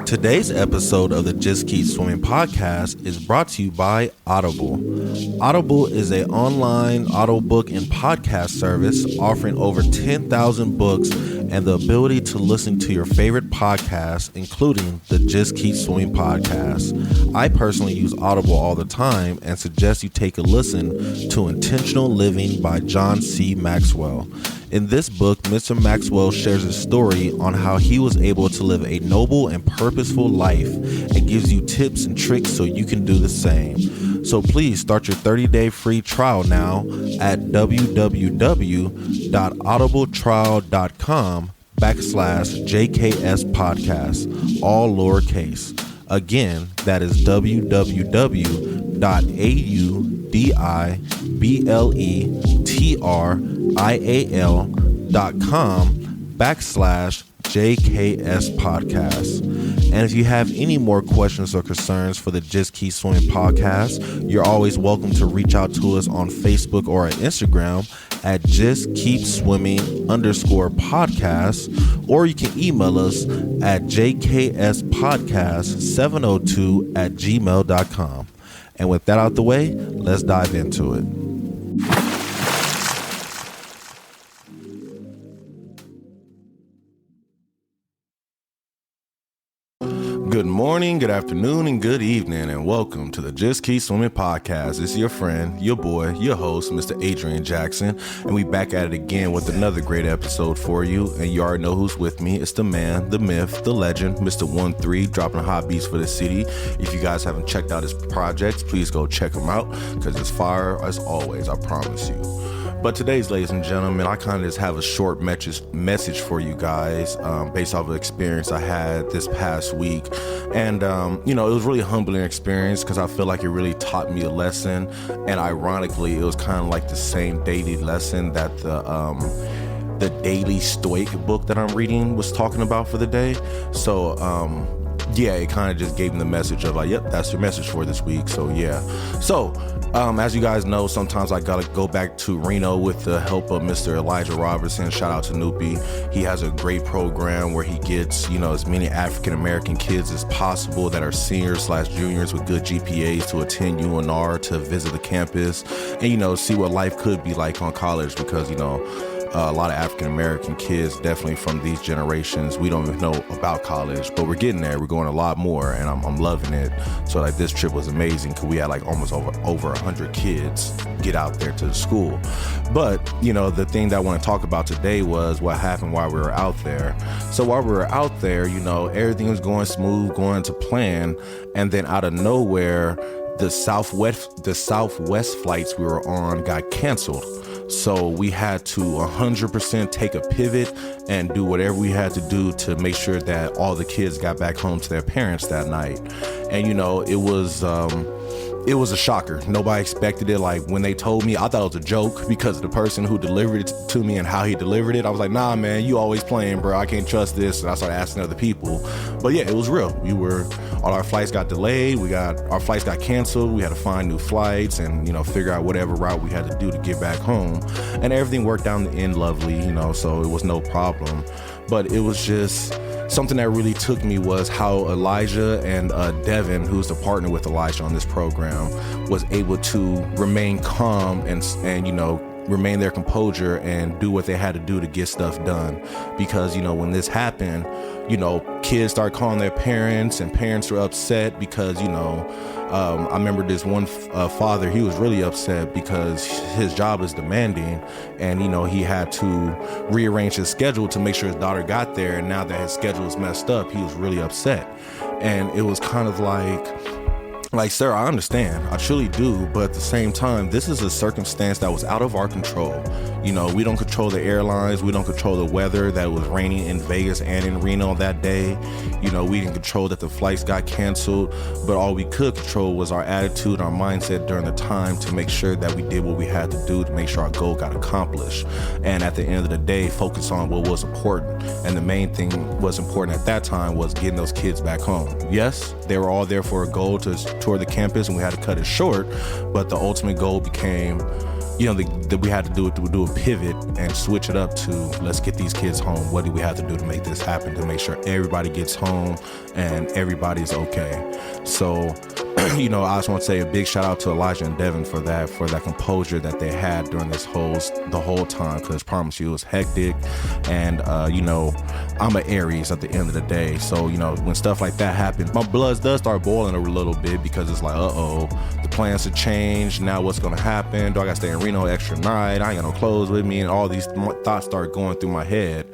Today's episode of the Just Keep Swimming podcast is brought to you by Audible. Audible is an online audiobook and podcast service offering over 10,000 books and the ability to listen to your favorite podcasts, including the Just Keep Swimming podcast. I personally use Audible all the time and suggest you take a listen to Intentional Living by John C. Maxwell. In this book, Mr. Maxwell shares his story on how he was able to live a noble and purposeful life and gives you tips and tricks so you can do the same. So please start your 30-day free trial now at www.audibletrial.com/JKS podcast, all lowercase. Again, that is www.audibletrial.com/JKS podcast. And if you have any more questions or concerns for the Just Keep Swimming podcast, you're always welcome to reach out to us on Facebook or at Instagram at justkkeepswimming_podcast, or you can email us at jkspodcast702@gmail.com. And with that out the way, let's dive into it. Good morning, good afternoon, and good evening, and welcome to the Just Keep Swimming podcast. It's your friend, your boy, your host, Mr. Adrian Jackson, and we back at it again with another great episode for you. And you already know who's with me. It's the man, the myth, the legend, Mr. 1-3, dropping hot beats for the city. If you guys haven't checked out his projects, please go check them out because it's fire as always, I promise you. But today's, ladies and gentlemen, I kind of just have a short message for you guys based off of experience I had this past week. And, it was really a humbling experience because I feel like it really taught me a lesson. And ironically, it was kind of like the same daily lesson that the Daily Stoic book that I'm reading was talking about for the day. So, it kind of just gave me the message of like, yep, that's your message for this week. So, yeah. So, as you guys know, sometimes I gotta go back to Reno with the help of Mr. Elijah Robertson. Shout out to Noopy. He has a great program where he gets, as many African-American kids as possible that are seniors/juniors with good GPAs to attend UNR, to visit the campus and, see what life could be like on college because, a lot of African-American kids, definitely from these generations, we don't even know about college, but we're getting there. We're going a lot more, and I'm loving it. So, this trip was amazing because we had, almost over 100 kids get out there to the school. But, the thing that I want to talk about today was what happened while we were out there. So, while we were out there, everything was going smooth, going to plan, and then out of nowhere, the Southwest flights we were on got canceled. So we had to 100% take a pivot and do whatever we had to do to make sure that all the kids got back home to their parents that night. And, it was a shocker. Nobody expected it. When they told me, I thought it was a joke because of the person who delivered it to me and how he delivered it. I was like, nah, man, you always playing, bro. I can't trust this. And I started asking other people. But yeah, it was real. All our flights got delayed. Our flights got canceled. We had to find new flights and, figure out whatever route we had to do to get back home. And everything worked out in the end lovely, so it was no problem. But it was just something that really took me was how Elijah and Devin, who's the partner with Elijah on this program, was able to remain calm and remain their composure and do what they had to do to get stuff done. Because, when this happened, kids start calling their parents and parents were upset because, I remember this one father, he was really upset because his job is demanding and, he had to rearrange his schedule to make sure his daughter got there. And now that his schedule is messed up, he was really upset. And it was kind of like, sir, I understand. I truly do. But at the same time, this is a circumstance that was out of our control. We don't control the airlines. We don't control the weather that was raining in Vegas and in Reno that day. We didn't control that the flights got canceled. But all we could control was our attitude, our mindset during the time to make sure that we did what we had to do to make sure our goal got accomplished. And at the end of the day, focus on what was important. And the main thing was important at that time was getting those kids back home. Yes, they were all there for a goal to tour the campus and we had to cut it short, but the ultimate goal became that we had to do a pivot and switch it up to, let's get these kids home. What do we have to do to make this happen, to make sure everybody gets home and everybody's okay? So, I just want to say a big shout out to Elijah and Devin for that composure that they had during the whole time, because promise you it was hectic. And I'm an Aries at the end of the day, so when stuff like that happens, my blood does start boiling a little bit, because it's like, the plans have changed. Now what's gonna happen? Do I gotta stay in Reno extra night? I ain't got no clothes with me, and all these thoughts start going through my head.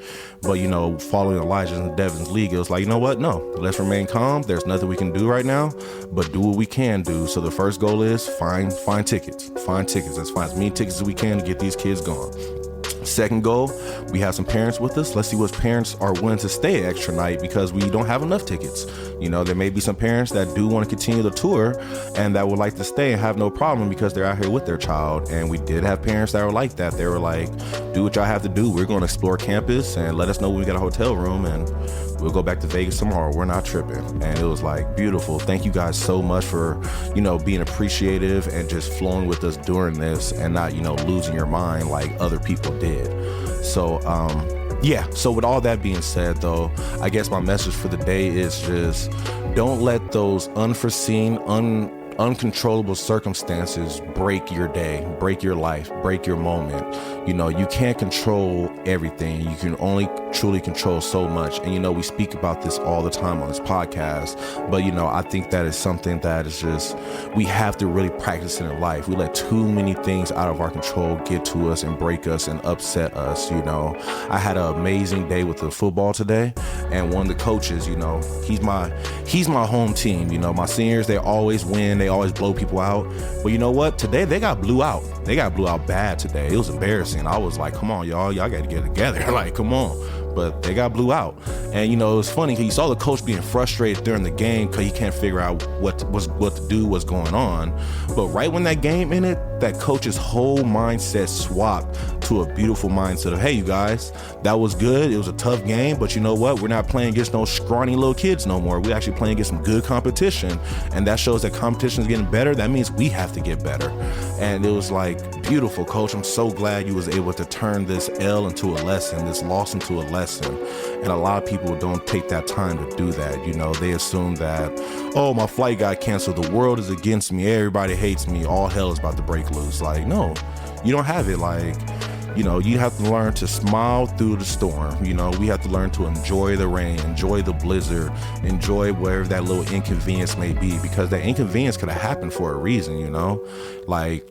But following Elijah's and Devin's league, it was like, you know what? No, let's remain calm. There's nothing we can do right now, but do what we can do. So the first goal is find tickets. Let's find as many tickets as we can to get these kids gone. Second goal, we have some parents with us. Let's see what parents are willing to stay extra night, because we don't have enough tickets. There may be some parents that do want to continue the tour and that would like to stay and have no problem because they're out here with their child. And we did have parents that were like that. They were like, do what y'all have to do. We're going to explore campus and let us know when we got a hotel room, and we'll go back to Vegas tomorrow. We're not tripping. And it was like beautiful. Thank you guys so much for, being appreciative and just flowing with us during this, and not, losing your mind like other people did. So, so with all that being said, though, I guess my message for the day is just don't let those unforeseen, uncontrollable circumstances break your day, break your life, break your moment. You can't control everything. You can only truly control so much. And we speak about this all the time on this podcast, but I think that is something that is just, we have to really practice it in life. We let too many things out of our control get to us and break us and upset us. I had an amazing day with the football today, and one of the coaches, he's my home team. My seniors, they always win. They always blow people out. But you know what? Today they got blew out. They got blew out bad today. It was embarrassing. I was like, come on, y'all got to get it together. Like, come on. But they got blew out. And it was funny because you saw the coach being frustrated during the game because he can't figure out what to do, what's going on. But right when that game ended, that coach's whole mindset swapped to a beautiful mindset of, hey, you guys, that was good. It was a tough game, but you know what? We're not playing against no scrawny little kids no more. We're actually playing against some good competition. And that shows that competition is getting better. That means we have to get better. And it was like, beautiful, coach. I'm so glad you was able to turn this L into a lesson, this loss into a lesson. And a lot of people don't take that time to do that. They assume that, oh, my flight got canceled. The world is against me. Everybody hates me. All hell is about to break loose. Like, no, you don't have it. Like, you have to learn to smile through the storm. We have to learn to enjoy the rain, enjoy the blizzard, enjoy wherever that little inconvenience may be, because that inconvenience could have happened for a reason, Like,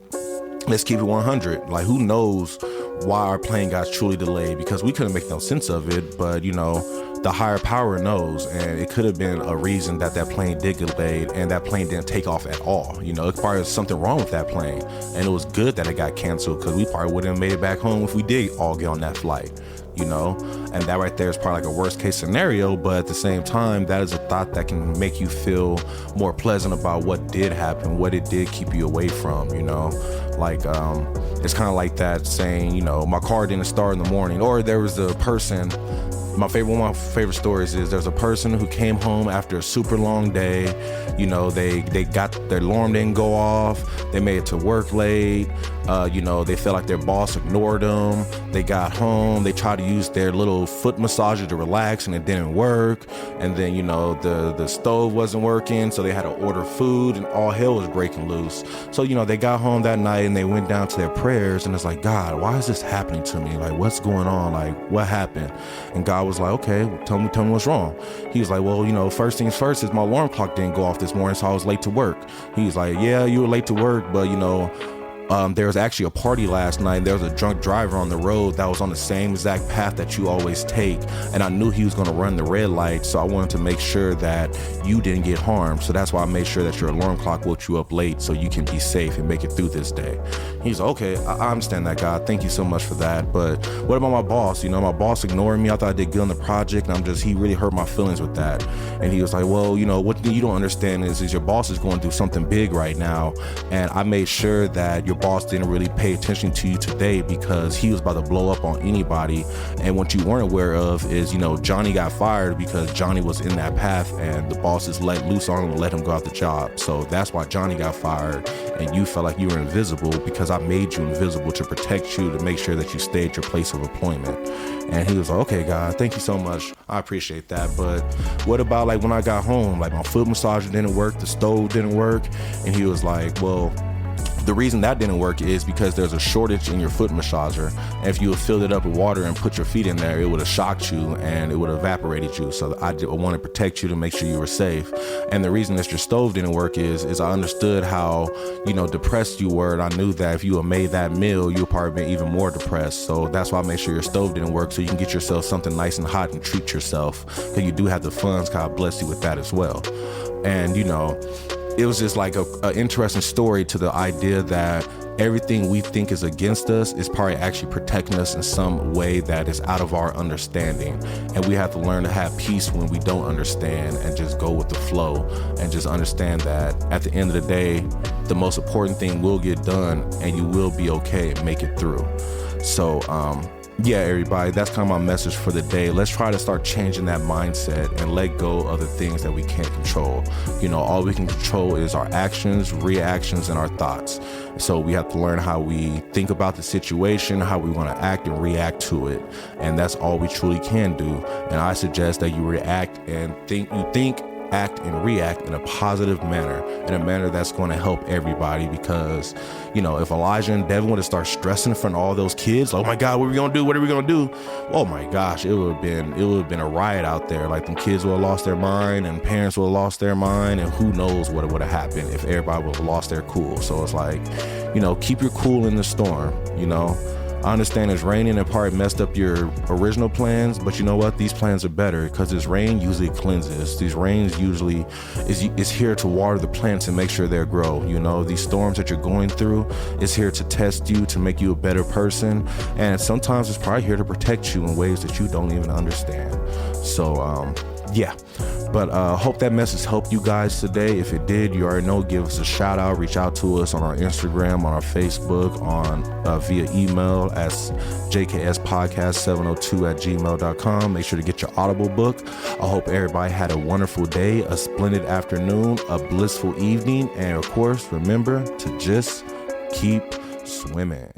let's keep it 100. Like, who knows why our plane got truly delayed, because we couldn't make no sense of it, but the higher power knows, and it could have been a reason that plane did get delayed and that plane didn't take off at all. It probably was something wrong with that plane, and it was good that it got canceled, because we probably wouldn't have made it back home if we did all get on that flight. And that right there is probably like a worst case scenario, but at the same time, that is a thought that can make you feel more pleasant about what did happen, what it did keep you away from. Like, it's kind of like that saying, my car didn't start in the morning, or there was a person. One of my favorite stories is there's a person who came home after a super long day. They got their alarm didn't go off. They made it to work late. They felt like their boss ignored them. They got home. They tried to use their little foot massager to relax, and it didn't work. And then, the stove wasn't working, so they had to order food, and all hell was breaking loose. So, they got home that night and they went down to their prayers, and it's like, God, why is this happening to me? Like, what's going on? Like, what happened? And God was like, okay, tell me what's wrong. He was like, well, first things first is my alarm clock didn't go off this morning, so I was late to work. He was like, yeah, you were late to work, but there was actually a party last night. There was a drunk driver on the road that was on the same exact path that you always take, and I knew he was going to run the red light, so I wanted to make sure that you didn't get harmed. So that's why I made sure that your alarm clock woke you up late, so you can be safe and make it through this day. He's like, okay, I understand that, God. Thank you so much for that. But what about my boss? My boss ignoring me. I thought I did good on the project, and he really hurt my feelings with that. And he was like, well, what you don't understand is your boss is going to do something big right now, and I made sure that your your boss didn't really pay attention to you today because he was about to blow up on anybody. And what you weren't aware of is, Johnny got fired because Johnny was in that path and the boss just let loose on him and let him go out the job. So that's why Johnny got fired, and you felt like you were invisible because I made you invisible to protect you, to make sure that you stay at your place of employment. And he was like, okay, God, thank you so much. I appreciate that. But what about like when I got home, like my foot massager didn't work, the stove didn't work. And he was like, well, the reason that didn't work is because there's a shortage in your foot massager. And if you had filled it up with water and put your feet in there, it would have shocked you and it would have evaporated you. So I want to protect you to make sure you were safe. And the reason that your stove didn't work is I understood how, depressed you were. And I knew that if you had made that meal, you would probably been even more depressed. So that's why I made sure your stove didn't work, so you can get yourself something nice and hot and treat yourself. Because you do have the funds. God bless you with that as well. And, it was just like a interesting story to the idea that everything we think is against us is probably actually protecting us in some way that is out of our understanding. And we have to learn to have peace when we don't understand and just go with the flow and just understand that at the end of the day, the most important thing will get done and you will be okay and make it through. So, yeah, everybody, that's kind of my message for the day. Let's try to start changing that mindset and let go of the things that we can't control. All we can control is our actions, reactions, and our thoughts. So we have to learn how we think about the situation, how we want to act and react to it. And that's all we truly can do. And I suggest that you react and think, act and react in a positive manner, in a manner that's going to help everybody. Because, if Elijah and Devin would have started stressing in front of all those kids, like, oh my God, what are we going to do? What are we going to do? Oh my gosh, it would have been a riot out there. Like, them kids would have lost their mind and parents would have lost their mind, and who knows what would have happened if everybody would have lost their cool. So it's like, keep your cool in the storm, I understand it's raining and probably messed up your original plans, but you know what? These plans are better because this rain usually cleanses. These rains usually is here to water the plants and make sure they grow. These storms that you're going through is here to test you, to make you a better person. And sometimes it's probably here to protect you in ways that you don't even understand. So, yeah. But hope that message helped you guys today. If it did, you already know, give us a shout out, reach out to us on our Instagram, on our Facebook, on via email at jkspodcast702@gmail.com. Make sure to get your Audible book. I hope everybody had a wonderful day, a splendid afternoon, a blissful evening, and of course, remember to just keep swimming.